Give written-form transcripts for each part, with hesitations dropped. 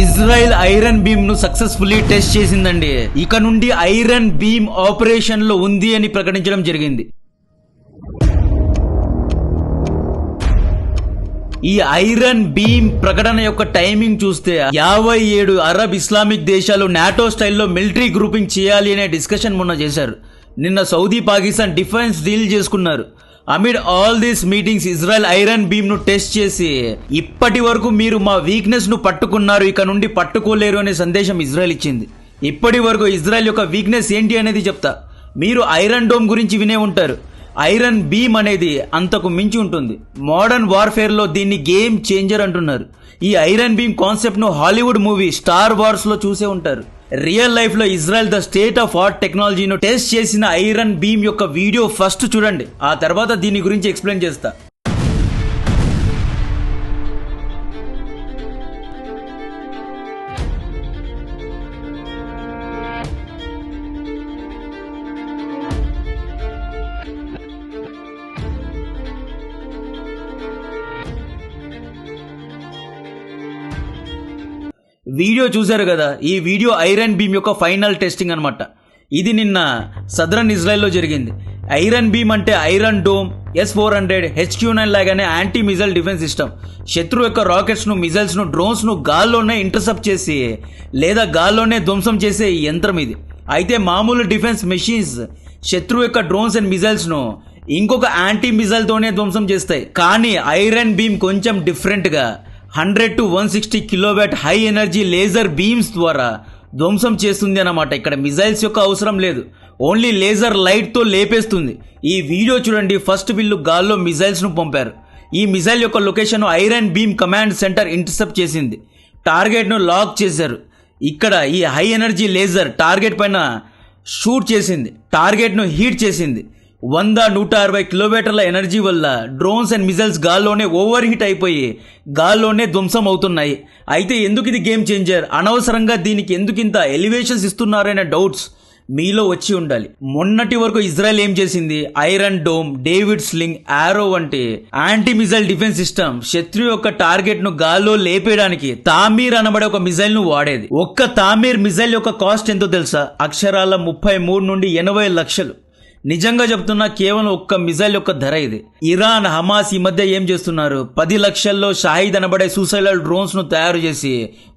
Israel iron beam ను successfully test చేసిందండి. ఇక నుండి ఐరన్ బీమ్ ఆపరేషన్ లో ఉంది అని ప్రకటించడం జరిగింది. ఈ ఐరన్ బీమ్ ప్రకటన యొక్క టైమింగ్ చూస్తే 57 అరబ్ ఇస్లామిక్ దేశాలు నాటో స్టైల్లో మిలిటరీ గ్రూపింగ్ చేయాలి అనే డిస్కషన్ మొన్న చేశారు. నిన్న సౌదీ పాకిస్తాన్ డిఫెన్స్ డీల్ చేసుకున్నారు. Amid all these meetings Israel iron beam ను టెస్ట్ చేసి ఇప్పటి వరకు మీరు మా వీక్నెస్ ను పట్టుకున్నారు, ఇక నుండి పట్టుకోలేరు అనే సందేశం ఇజ్రాయెల్ ఇచ్చింది. ఇప్పటి వరకు ఇజ్రాయెల్ యొక్క వీక్నెస్ ఏంటి అనేది చెప్తా. మీరు ఐరన్ డోమ్ గురించి వినే ఉంటారు. ఐరన్ బీమ్ అనేది అంతకు మించి ఉంటుంది. మోడర్న్ వార్ఫేర్ లో దీన్ని గేమ్ చేంజర్ అంటున్నారు. ఈ ఐరన్ బీమ్ కాన్సెప్ట్ ను హాలీవుడ్ మూవీ స్టార్ వార్స్ లో చూసే ఉంటారు. రియల్ లైఫ్ లో Israel the state of art టెక్నాలజీను టెస్ట్ చేసిన ఐరన్ బీమ్ యొక్క వీడియో ఫస్ట్ చూడండి, ఆ తర్వాత దీని గురించి ఎక్స్ప్లెయిన్ చేస్తా. వీడియో చూశారు కదా, ఈ వీడియో ఐరన్ బీమ్ యొక్క ఫైనల్ టెస్టింగ్ అనమాట. ఇది నిన్న సదరన్ ఇజ్రాయెల్లో జరిగింది. ఐరన్ బీమ్ అంటే ఐరన్ డోమ్, S-400, HQ-9 లాగానే యాంటీ మిజైల్ డిఫెన్స్ సిస్టమ్. శత్రు యొక్క రాకెట్స్ ను, మిజైల్స్ ను, డ్రోన్స్ ను గాల్లోనే ఇంటర్సెప్ట్ చేసి లేదా గాల్లోనే ధ్వంసం చేసే ఈ యంత్రం ఇది. అయితే మామూలు డిఫెన్స్ మెషిన్స్ శత్రు యొక్క డ్రోన్స్ అండ్ మిజైల్స్ ను ఇంకొక యాంటీ మిజైల్ తోనే ధ్వంసం చేస్తాయి. కానీ ఐరన్ బీమ్ కొంచెం డిఫరెంట్ గా 100 to 160 kilowatt high energy laser beams ద్వారా ధ్వంసం చేస్తుంది అన్నమాట. ఇక్కడ మిజైల్స్ యొక్క అవసరం లేదు, ఓన్లీ లేజర్ లైట్ తో లేపేస్తుంది. ఈ వీడియో చూడండి. ఫస్ట్ వీళ్ళు గాల్లో మిజైల్స్ ను పంపారు. ఈ మిజైల్ యొక్క location iron beam command centre intercept చేసింది. టార్గెట్ ను లాక్ చేశారు. ఇక్కడ ఈ హై ఎనర్జీ లేజర్ టార్గెట్ పైన షూట్ చేసింది, టార్గెట్ ను హీట్ చేసింది. 100-160 కిలోమీటర్ల ఎనర్జీ వల్ల డ్రోన్స్ అండ్ మిజైల్స్ గాల్లోనే ఓవర్ హీట్ అయిపోయి గాల్లోనే ధ్వంసం అవుతున్నాయి. అయితే ఎందుకు ఇది గేమ్ చేంజర్, అనవసరంగా దీనికి ఎందుకు ఇంత ఎలివేషన్స్ ఇస్తున్నారనే డౌట్స్ మీలో వచ్చి ఉండాలి. మొన్నటి వరకు ఇజ్రాయెల్ ఏం చేసింది, ఐరన్ డోమ్, డేవిడ్ స్లింగ్, ఆరో వంటి యాంటీ మిజైల్ డిఫెన్స్ సిస్టమ్ శత్రు యొక్క టార్గెట్ ను గాల్లో లేపేయడానికి తామీర్ అనబడే ఒక మిజైల్ ను వాడేది. ఒక్క తామీర్ మిజైల్ యొక్క కాస్ట్ ఎంతో తెలుసా? అక్షరాల 33 నుండి 80 లక్షలు. నిజంగా చెప్తున్నా, కేవలం ఒక్క మిజైల్ యొక్క ధర ఇది. ఇరాన్, హమాస్ ఈ మధ్య ఏం చేస్తున్నారు, 10 లక్షల్లో షాహిద్ అనబడే సూసైడల్ డ్రోన్స్ ను తయారు చేసి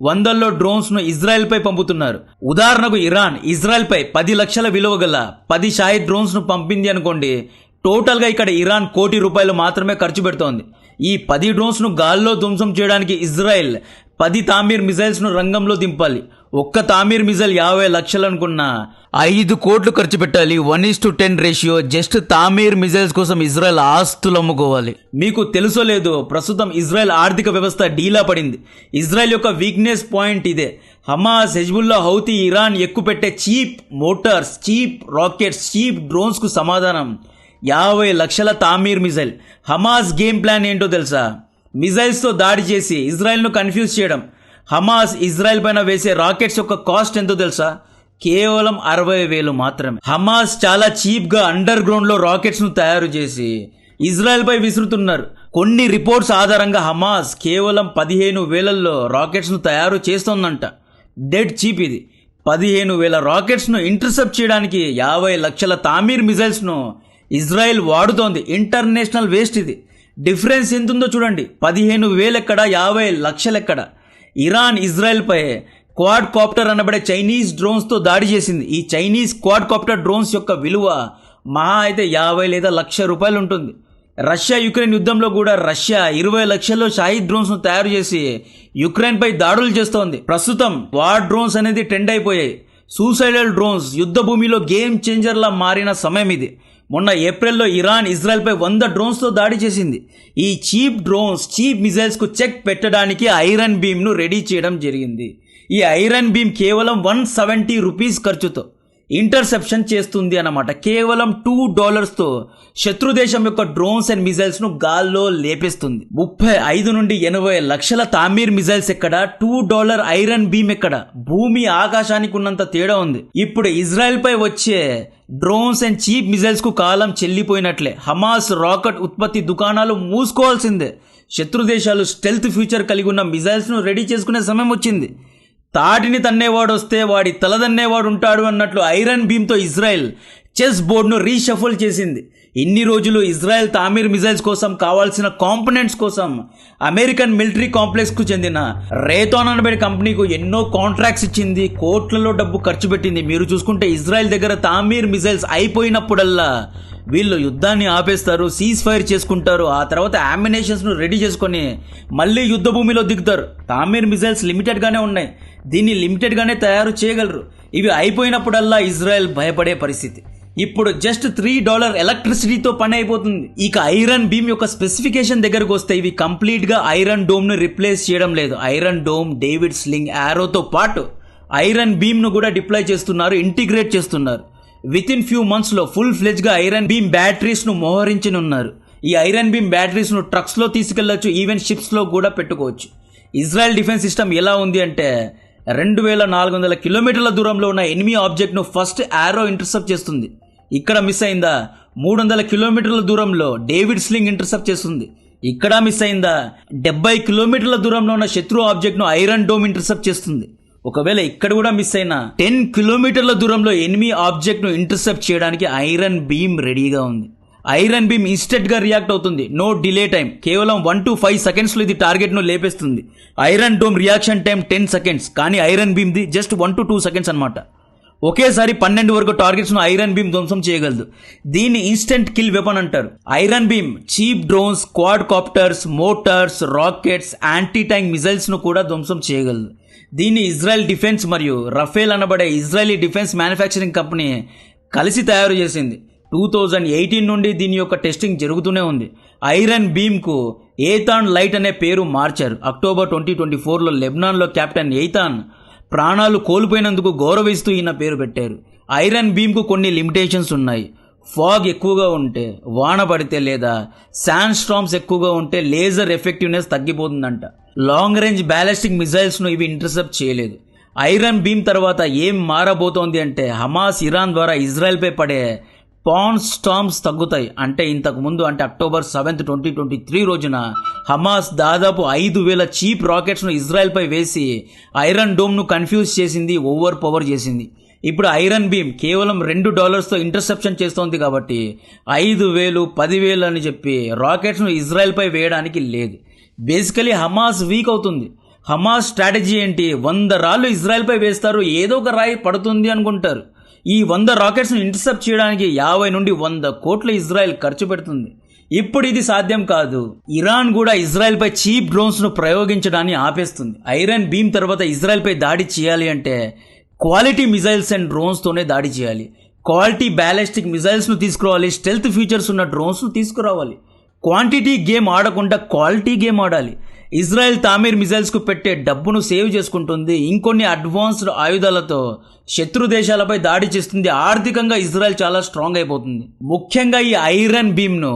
100లో డ్రోన్స్ ను ఇజ్రాయెల్ పై పంపుతున్నారు. ఉదాహరణకు ఇరాన్ ఇజ్రాయెల్ పై 10 లక్షల విలువ గల 10 షాహిద్ డ్రోన్స్ ను పంపింది అనుకోండి. టోటల్ గా ఇక్కడ ఇరాన్ ₹1 కోటి మాత్రమే ఖర్చు పెడుతోంది. ఈ 10 డ్రోన్స్ ను గాల్లో ధ్వంసం చేయడానికి ఇజ్రాయెల్ 10 తామీర్ మిజైల్స్ ను రంగంలో దింపాలి. ఒక్క తామీర్ మిజైల్ 50 లక్షలు అనుకున్నా 5 కోట్లు ఖర్చు పెట్టాలి. 1:10 రేషియో. జస్ట్ తామీర్ మిజైల్స్ కోసం ఇజ్రాయెల్ ఆస్తులు అమ్ముకోవాలి. మీకు తెలుసో లేదో, ప్రస్తుతం ఇజ్రాయెల్ ఆర్థిక వ్యవస్థ డీలా పడింది. ఇజ్రాయెల్ యొక్క వీక్నెస్ పాయింట్ ఇదే. హమాస్, హెజ్బుల్లా, హౌతీ, ఇరాన్ ఎక్కుపెట్టే cheap mortars, cheap rockets, cheap drones కు సమాధానం 50 లక్షల Tamir missile. Hamas game plan ఏంటో తెలుసా? మిజైల్స్ తో దాడి చేసి ఇజ్రాయెల్ ను కన్ఫ్యూజ్ చేయడం. హమాస్ ఇజ్రాయెల్ పైన వేసే రాకెట్స్ యొక్క కాస్ట్ ఎంతో తెలుసా? కేవలం 60,000 మాత్రమే. హమాస్ చాలా చీప్ గా అండర్ గ్రౌండ్ లో రాకెట్స్ ను తయారు చేసి ఇజ్రాయెల్ పై విసురుతున్నారు. కొన్ని రిపోర్ట్స్ ఆధారంగా హమాస్ కేవలం 15,000లో రాకెట్స్ ను తయారు చేస్తోందంట. డెడ్ చీప్ ఇది. 15,000 రాకెట్స్ ను ఇంటర్సెప్ట్ చేయడానికి 50 లక్షల తామీర్ మిజైల్స్ ను ఇజ్రాయెల్ వాడుతోంది. ఇంటర్నేషనల్ వేస్ట్ ఇది. డిఫరెన్స్ ఎంతుందో చూడండి. 15,000 ఎక్కడ, 50 లక్షలు ఎక్కడ. ఇరాన్ ఇజ్రాయెల్ పై క్వాడ్ కాప్టర్ అనబడే చైనీస్ డ్రోన్స్ తో దాడి చేసింది. ఈ చైనీస్ క్వాడ్ కాప్టర్ డ్రోన్స్ యొక్క విలువ మహా అయితే 50 లేదా ₹1,00,000 ఉంటుంది. రష్యా యుక్రెయిన్ యుద్ధంలో కూడా రష్యా 20 లక్షల్లో షాహిద్ డ్రోన్స్ ను తయారు చేసి యుక్రెయిన్ పై దాడులు చేస్తోంది. ప్రస్తుతం వార్ డ్రోన్స్ అనేది ట్రెండ్ అయిపోయాయి. సూసైడల్ డ్రోన్స్ యుద్ధ భూమిలో గేమ్ చేంజర్ లా మారిన సమయం ఇది. మొన్న ఏప్రిల్లో ఇరాన్ ఇజ్రాయెల్ పై 100 డ్రోన్స్ తో దాడి చేసింది. ఈ చీప్ డ్రోన్స్, చీప్ మిజైల్స్ కు చెక్ పెట్టడానికి ఐరన్ బీమ్ ను రెడీ చేయడం జరిగింది. ఈ ఐరన్ బీమ్ కేవలం ₹170 ఖర్చుతో ఇంటర్సెప్షన్ చేస్తుంది అన్నమాట. కేవలం $2 తో శత్రు దేశం యొక్క డ్రోన్స్ అండ్ మిజైల్స్ ను గాల్లో లేపేస్తుంది. 35 నుండి 80 లక్షల తామీర్ మిజైల్స్ ఎక్కడ, $2 ఐరన్ బీమ్ ఎక్కడ? భూమి ఆకాశానికి ఉన్నంత తేడా ఉంది. ఇప్పుడు ఇజ్రాయెల్ పై వచ్చే డ్రోన్స్ అండ్ చీప్ మిజైల్స్ కు కాలం చెల్లిపోయినట్లే. హమాస్ రాకెట్ ఉత్పత్తి దుకాణాలు మూసుకోవాల్సిందే. శత్రు దేశాలు స్టెల్త్ ఫ్యూచర్ కలిగి ఉన్న మిజైల్స్ ను రెడీ చేసుకునే సమయం వచ్చింది. తాటిని తన్నేవాడు వస్తే వాడి తలదన్నేవాడు ఉంటాడు అన్నట్లు ఐరన్ బీమ్తో ఇజ్రాయెల్ చెస్ బోర్డును రీషఫుల్ చేసింది. ఇన్ని రోజులు ఇజ్రాయెల్ తామీర్ మిజైల్స్ కోసం కావాల్సిన కాంపోనెంట్స్ కోసం అమెరికన్ మిలిటరీ కాంప్లెక్స్కు చెందిన రేథాన్ అనబడే కంపెనీకు ఎన్నో కాంట్రాక్ట్స్ ఇచ్చింది, కోట్లలో డబ్బు ఖర్చు పెట్టింది. మీరు చూసుకుంటే ఇజ్రాయెల్ దగ్గర తామీర్ మిజైల్స్ అయిపోయినప్పుడల్లా వీళ్ళు యుద్ధాన్ని ఆపేస్తారు, సీజ్ ఫైర్ చేసుకుంటారు, ఆ తర్వాత అమ్యునేషన్స్ను రెడీ చేసుకొని మళ్ళీ యుద్ధ భూమిలో దిగుతారు. తామీర్ మిజైల్స్ లిమిటెడ్గానే ఉన్నాయి, దీన్ని లిమిటెడ్గానే తయారు చేయగలరు. ఇవి అయిపోయినప్పుడల్లా ఇజ్రాయెల్ భయపడే పరిస్థితి. ఇప్పుడు జస్ట్ $3 ఎలక్ట్రిసిటీతో పని అయిపోతుంది. ఇక ఐరన్ బీమ్ యొక్క స్పెసిఫికేషన్ దగ్గరకు వస్తే ఇవి కంప్లీట్గా ఐరన్ డోమ్ను రిప్లేస్ చేయడం లేదు. ఐరన్ డోమ్, డేవిడ్ స్లింగ్, యారోతో పాటు ఐరన్ బీమ్ను కూడా డిప్లాయ్ చేస్తున్నారు, ఇంటిగ్రేట్ చేస్తున్నారు. విత్ ఇన్ ఫ్యూ మంత్స్లో ఫుల్ ఫ్లెజ్గా ఐరన్ బీమ్ బ్యాటరీస్ను మోహరించనున్నారు. ఈ ఐరన్ బీమ్ బ్యాటరీస్ను ట్రక్స్లో తీసుకెళ్లొచ్చు, ఈవెన్ షిప్స్లో కూడా పెట్టుకోవచ్చు. ఇజ్రాయెల్ డిఫెన్స్ సిస్టమ్ ఎలా ఉంది అంటే 2400 కిలోమీటర్ల దూరంలో ఉన్న ఎనిమీ ఆబ్జెక్ట్ను ఫస్ట్ యారో ఇంటర్సెప్ట్ చేస్తుంది. ఇక్కడ మిస్ అయిందా 300 కిలోమీటర్ల దూరంలో డేవిడ్ స్లింగ్ ఇంటర్సెప్ట్ చేస్తుంది. ఇక్కడ మిస్ అయిందా 70 కిలోమీటర్ల దూరంలో ఉన్న శత్రు ఆబ్జెక్ట్ను ఐరన్ డోమ్ ఇంటర్సెప్ట్ చేస్తుంది. ఒకవేళ ఇక్కడ కూడా మిస్ అయినా 10 కిలోమీటర్ల దూరంలో ఎనిమీ ఆబ్జెక్ట్ను ఇంటర్సెప్ట్ చేయడానికి ఐరన్ బీమ్ రెడీగా ఉంది. ఐరన్ బీమ్ ఇన్స్టెంట్ గా రియాక్ట్ అవుతుంది, నో డిలే టైం. కేవలం 1 to 5 సెకండ్స్లో ఇది టార్గెట్ను లేపేస్తుంది. Iron Dome reaction time 10 seconds, కానీ ఐరన్ బీమ్ది జస్ట్ 1 to 2 సెకండ్స్ అనమాట. ఒకేసారి 12 వరకు టార్గెట్స్ను ఐరన్ బీమ్ ధ్వంసం చేయగలదు. దీన్ని ఇన్స్టెంట్ కిల్ వెపన్ అంటారు. Iron Beam cheap drones, quadcopters, mortars, rockets, anti tank మిజైల్స్ను కూడా ధ్వంసం చేయగలదు. దీన్ని ఇజ్రాయెల్ డిఫెన్స్ మరియు రఫేల్ అనబడే ఇజ్రాయలీ డిఫెన్స్ మ్యానుఫ్యాక్చరింగ్ కంపెనీ కలిసి తయారు చేసింది. 2018 నుండి దీని యొక్క టెస్టింగ్ జరుగుతూనే ఉంది. ఐరన్ బీమ్కు ఎయితాన్ లైట్ అనే పేరు మార్చారు. అక్టోబర్ 2024లో లెబనాన్లో కెప్టెన్ ఎయితాన్ ప్రాణాలు కోల్పోయినందుకు గౌరవిస్తూ ఈయన పేరు పెట్టారు. ఐరన్ బీమ్కు కొన్ని లిమిటేషన్స్ ఉన్నాయి. ఫాగ్ ఎక్కువగా ఉంటే, వాన పడితే లేదా శాండ్ స్టార్మ్స్ ఎక్కువగా ఉంటే లేజర్ ఎఫెక్టివ్నెస్ తగ్గిపోతుందంట. లాంగ్ రేంజ్ బ్యాలిస్టిక్ మిజైల్స్ను ఇవి ఇంటర్సెప్ట్ చేయలేదు. ఐరన్ బీమ్ తర్వాత ఏం మారబోతోంది అంటే హమాస్, ఇరాన్ ద్వారా ఇజ్రాయెల్పై పడే పాన్ స్టార్మ్స్ తగ్గుతాయి. అంటే ఇంతకు ముందు అంటే అక్టోబర్ 7, 2023 రోజున హమాస్ దాదాపు 5000 చీప్ రాకెట్స్ను ఇజ్రాయెల్పై వేసి ఐరన్ డోమ్ను కన్ఫ్యూజ్ చేసింది, ఓవర్ పవర్ చేసింది. ఇప్పుడు ఐరన్ బీమ్ కేవలం $2తో ఇంటర్సెప్షన్ చేస్తోంది కాబట్టి 5000, 10,000 అని చెప్పి రాకెట్స్ను ఇజ్రాయెల్పై వేయడానికి లేదు. బేసికలీ హమాస్ వీక్ అవుతుంది. హమాస్ స్ట్రాటజీ ఏంటి, 100 రాళ్ళు ఇజ్రాయెల్పై వేస్తారు, ఏదో ఒక రాయి పడుతుంది అనుకుంటారు. ఈ 100 రాకెట్స్ను ఇంటర్సెప్ట్ చేయడానికి 50 నుండి 100 కోట్ల ఇజ్రాయెల్ ఖర్చు పెడుతుంది. ఇప్పుడు ఇది సాధ్యం కాదు. ఇరాన్ కూడా ఇజ్రాయెల్పై చీప్ డ్రోన్స్ను ప్రయోగించడాన్ని ఆపేస్తుంది. ఐరన్ బీమ్ తర్వాత ఇజ్రాయెల్పై దాడి చేయాలి అంటే క్వాలిటీ మిజైల్స్ అండ్ డ్రోన్స్తోనే దాడి చేయాలి. క్వాలిటీ బ్యాలిస్టిక్ మిజైల్స్ను తీసుకురావాలి, స్టెల్త్ ఫీచర్స్ ఉన్న డ్రోన్స్ను తీసుకురావాలి. క్వాంటిటీ గేమ్ ఆడకుండా క్వాలిటీ గేమ్ ఆడాలి. ఇజ్రాయెల్ తామీర్ మిజైల్స్కు పెట్టే డబ్బును సేవ్ చేసుకుంటుంది, ఇంకొన్ని అడ్వాన్స్డ్ ఆయుధాలతో శత్రు దేశాలపై దాడి చేస్తుంది. ఆర్థికంగా ఇజ్రాయెల్ చాలా స్ట్రాంగ్ అయిపోతుంది. ముఖ్యంగా ఈ ఐరన్ బీమ్ను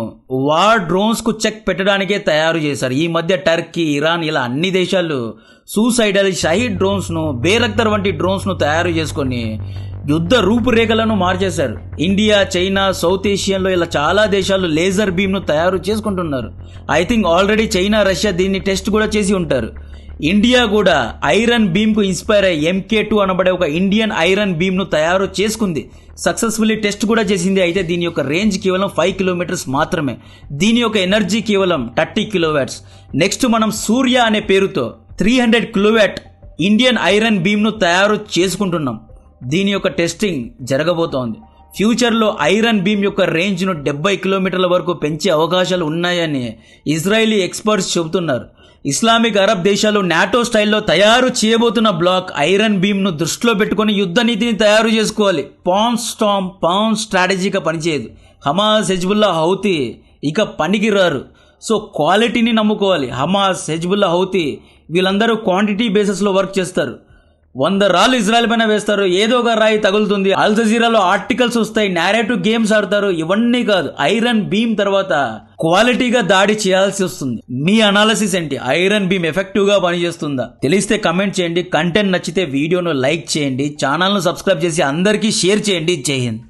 వార్ డ్రోన్స్కు చెక్ పెట్టడానికే తయారు చేశారు. ఈ మధ్య టర్కీ, ఇరాన్ ఇలా అన్ని దేశాలు సూసైడల్ షహీద్ డ్రోన్స్ను, బేరక్తర్ వంటి డ్రోన్స్ను తయారు చేసుకొని యుద్ధ రూపురేఖలను మార్చేశారు. ఇండియా, చైనా, సౌత్ ఏషియాలో ఇలా చాలా దేశాలు లేజర్ బీమ్ను తయారు చేసుకుంటున్నారు. I think already China, Russia దీన్ని టెస్ట్ కూడా చేసి ఉంటారు. ఇండియా కూడా ఐరన్ బీమ్కు ఇన్స్పైర్ అయ్యి MK2 అనబడే ఒక ఇండియన్ ఐరన్ బీమ్ను తయారు చేసుకుంది. సక్సెస్ఫుల్లీ టెస్ట్ కూడా చేసింది. అయితే దీని యొక్క రేంజ్ కేవలం 5 కిలోమీటర్స్ మాత్రమే. దీని యొక్క ఎనర్జీ కేవలం 30 కిలోవాట్స్. నెక్స్ట్ మనం సూర్య అనే పేరుతో 300 కిలోవాట్ ఇండియన్ ఐరన్ బీమ్ను తయారు చేసుకుంటున్నాం. దీని యొక్క టెస్టింగ్ జరగబోతోంది. ఫ్యూచర్లో ఐరన్ బీమ్ యొక్క రేంజ్ను 70 కిలోమీటర్ల వరకు పెంచే అవకాశాలు ఉన్నాయని ఇజ్రాయలీ ఎక్స్పర్ట్స్ చెబుతున్నారు. ఇస్లామిక్ అరబ్ దేశాలు నాటో స్టైల్లో తయారు చేయబోతున్న బ్లాక్ ఐరన్ బీమ్ను దృష్టిలో పెట్టుకుని యుద్ధ నీతిని తయారు చేసుకోవాలి. పాన్ స్టార్మ్, పాన్ స్ట్రాటజీగా పనిచేయదు. హమాస్, హెజ్బుల్లా, హౌతీ ఇక పనికి రారు. సో క్వాలిటీని నమ్ముకోవాలి. హమాస్, హెజ్బుల్లా, హౌతీ వీళ్ళందరూ క్వాంటిటీ బేసిస్లో వర్క్ చేస్తారు. 100 రాళ్ళు ఇజ్రాయెల్ పైన వేస్తారు, ఏదో ఒక రాయి తగులుతుంది. అల్ జజీరాలో ఆర్టికల్స్ వస్తాయి, నేరేటివ్ గేమ్స్ ఆడతారు. ఇవన్నీ కాదు, ఐరన్ బీమ్ తర్వాత క్వాలిటీగా దాడి చేయాల్సి వస్తుంది. మీ అనాలిసిస్ ఏంటి? ఐరన్ బీమ్ ఎఫెక్టివ్ గా పనిచేస్తుందా? తెలిస్తే కమెంట్ చేయండి. కంటెంట్ నచ్చితే వీడియోను లైక్ చేయండి, ఛానల్ను సబ్స్క్రైబ్ చేసి అందరికీ షేర్ చేయండి. జై హింద్.